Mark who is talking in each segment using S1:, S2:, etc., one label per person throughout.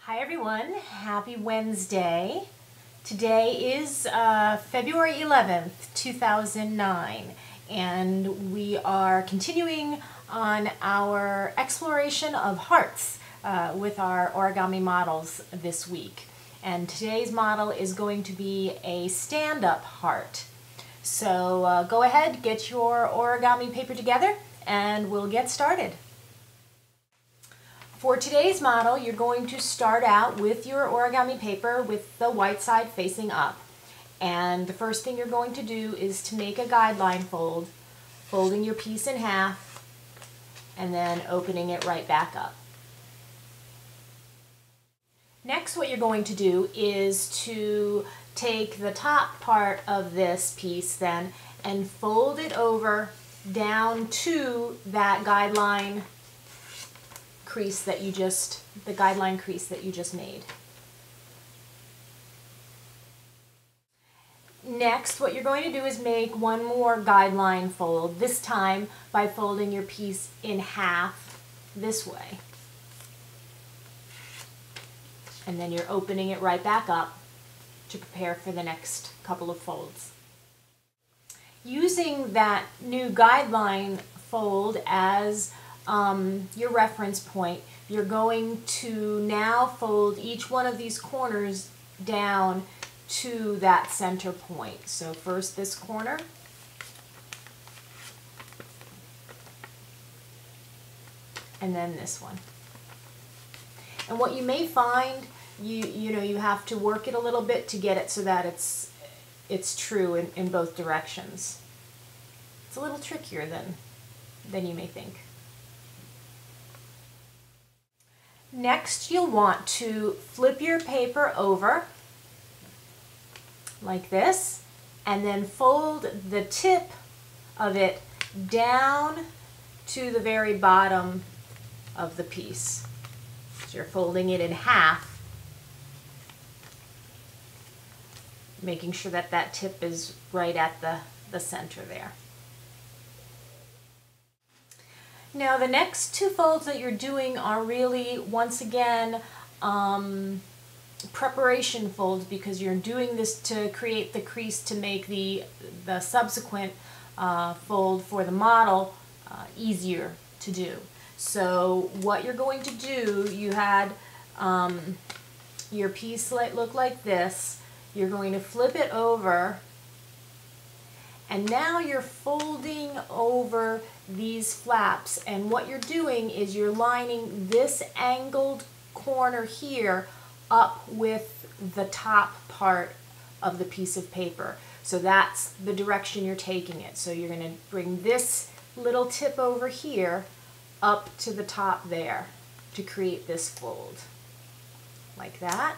S1: Hi everyone, happy Wednesday. Today is February 11th, 2009, and we are continuing on our exploration of hearts with our origami models this week. And today's model is going to be a stand-up heart. So go ahead, get your origami paper together, and we'll get started. For today's model, you're going to start out with your origami paper with the white side facing up. And the first thing you're going to do is to make a guideline fold, folding your piece in half and then opening it right back up. Next, what you're going to do is to take the top part of this piece then and fold it over down to that guideline crease that you just, the guideline crease that you just made. Next, what you're going to do is make one more guideline fold, this time by folding your piece in half this way. And then you're opening it right back up to prepare for the next couple of folds. Using that new guideline fold as your reference point, you're going to now fold each one of these corners down to that center point. So first this corner, and then this one. And what you may find, you have to work it a little bit to get it so that it's true in both directions. It's a little trickier than you may think. Next, you'll want to flip your paper over like this and then fold the tip of it down to the very bottom of the piece. So you're folding it in half, making sure that that tip is right at the center there. Now the next two folds that you're doing are really, once again, preparation folds, because you're doing this to create the crease to make the subsequent fold for the model easier to do. So what you're going to do, you had your piece look like this. You're going to flip it over, and now you're folding over these flaps, and what you're doing is you're lining this angled corner here up with the top part of the piece of paper. So that's the direction you're taking it. So you're going to bring this little tip over here up to the top there to create this fold. Like that,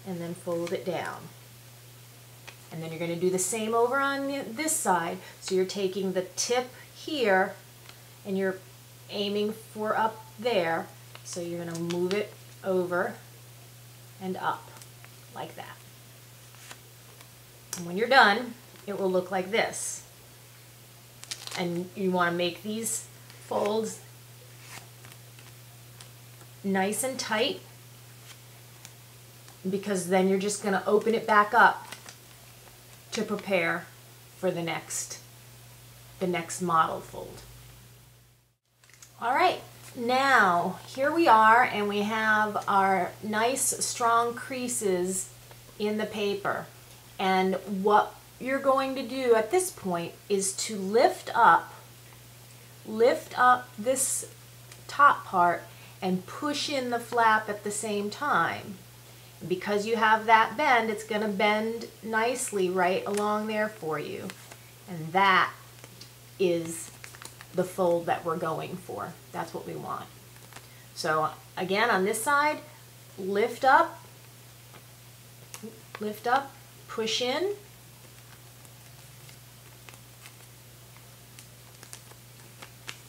S1: and then fold it down. And then you're going to do the same over on this side. So you're taking the tip here and you're aiming for up there. So you're going to move it over and up like that. And when you're done, it will look like this. And you want to make these folds nice and tight, because then you're just going to open it back up to prepare for the next model fold. All right, now here we are, and we have our nice strong creases in the paper. And what you're going to do at this point is to lift up this top part and push in the flap at the same time. Because you have that bend, it's going to bend nicely right along there for you. And that is the fold that we're going for. That's what we want. So again, on this side, lift up, push in,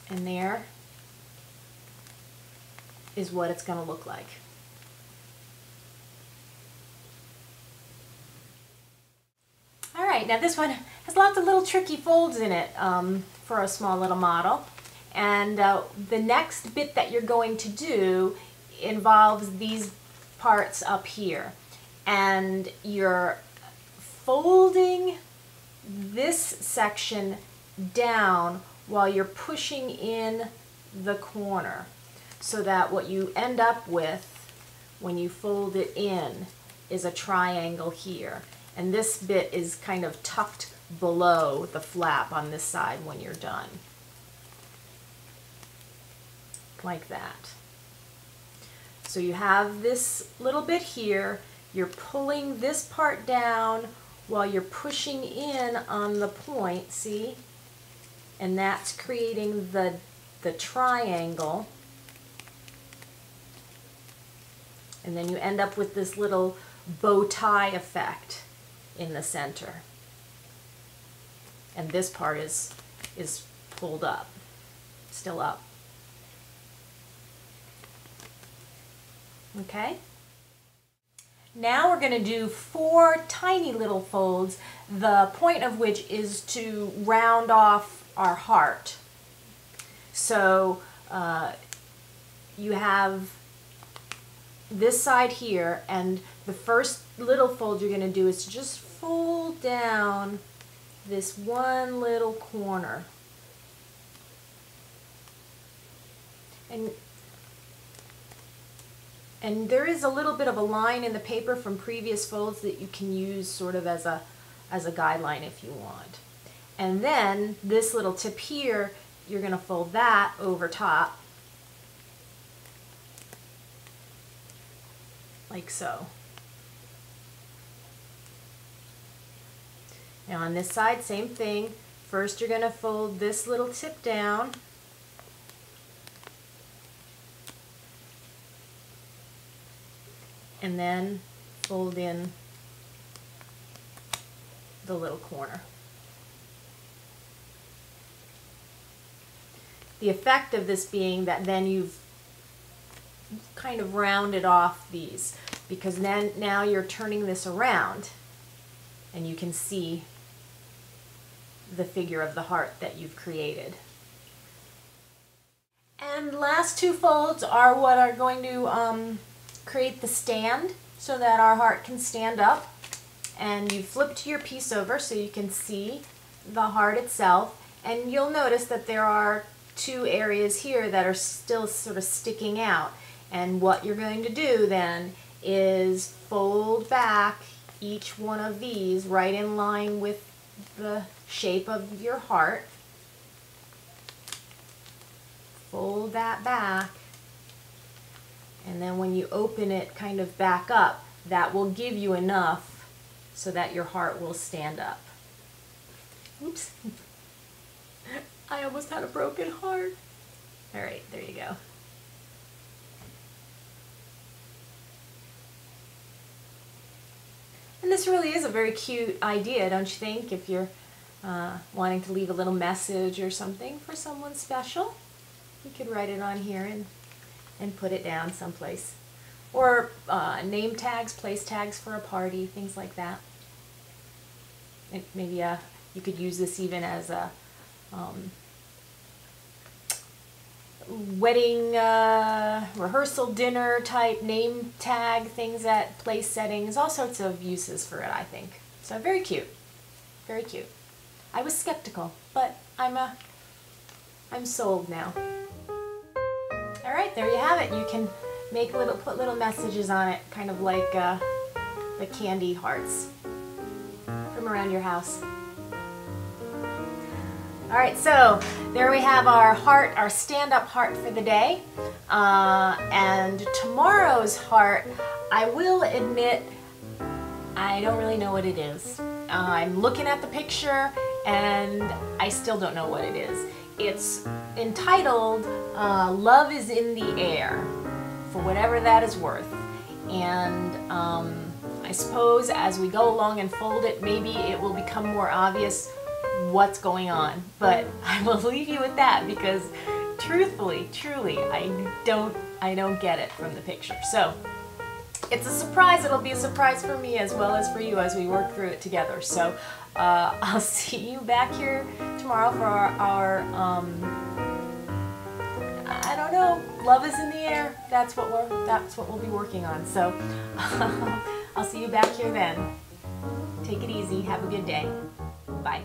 S1: and there is what it's going to look like. Alright, now this one has lots of little tricky folds in it for a small little model. And the next bit that you're going to do involves these parts up here, and you're folding this section down while you're pushing in the corner, so that what you end up with when you fold it in is a triangle here, and this bit is kind of tucked below the flap on this side when you're done, like that. So you have this little bit here, you're pulling this part down while you're pushing in on the point, see? And that's creating the triangle. And then you end up with this little bow tie effect in the center. And this part is pulled up, still up. Okay? Now we're going to do 4 tiny little folds, the point of which is to round off our heart. So you have this side here, and the first little fold you're going to do is to just fold down this one little corner. And there is a little bit of a line in the paper from previous folds that you can use sort of as a guideline if you want. And then this little tip here, you're going to fold that over top, like so. Now on this side, same thing. First you're going to fold this little tip down, and then fold in the little corner. The effect of this being that then you've kind of rounded off these, because then now you're turning this around and you can see the figure of the heart that you've created. And last 2 folds are what are going to create the stand so that our heart can stand up. And you flip your piece over so you can see the heart itself, and you'll notice that there are 2 areas here that are still sort of sticking out. And what you're going to do then is fold back each one of these right in line with the shape of your heart. Fold that back, and then when you open it kind of back up, that will give you enough so that your heart will stand up. Oops. I almost had a broken heart. All right, there you go. And this really is a very cute idea, don't you think? If you're wanting to leave a little message or something for someone special, you could write it on here and put it down someplace. Or name tags, place tags for a party, things like that. And maybe you could use this even as a wedding rehearsal dinner type name tag, things at place settings, all sorts of uses for it, I think. So very cute, very cute. I was skeptical, but I'm sold now. All right, there you have it. You can make put little messages on it, kind of like the candy hearts from around your house. All right, so there we have our heart, our stand-up heart for the day. And tomorrow's heart, I will admit, I don't really know what it is. I'm looking at the picture and I still don't know what it is. It's entitled, Love is in the Air, for whatever that is worth. And I suppose as we go along and fold it, maybe it will become more obvious what's going on, but I will leave you with that because truthfully, truly, I don't get it from the picture. So it's a surprise. It'll be a surprise for me as well as for you as we work through it together. So I'll see you back here tomorrow for our I don't know know, love is in the air. That's what we'll be working on. So I'll see you back here then. Take it easy. Have a good day. Bye.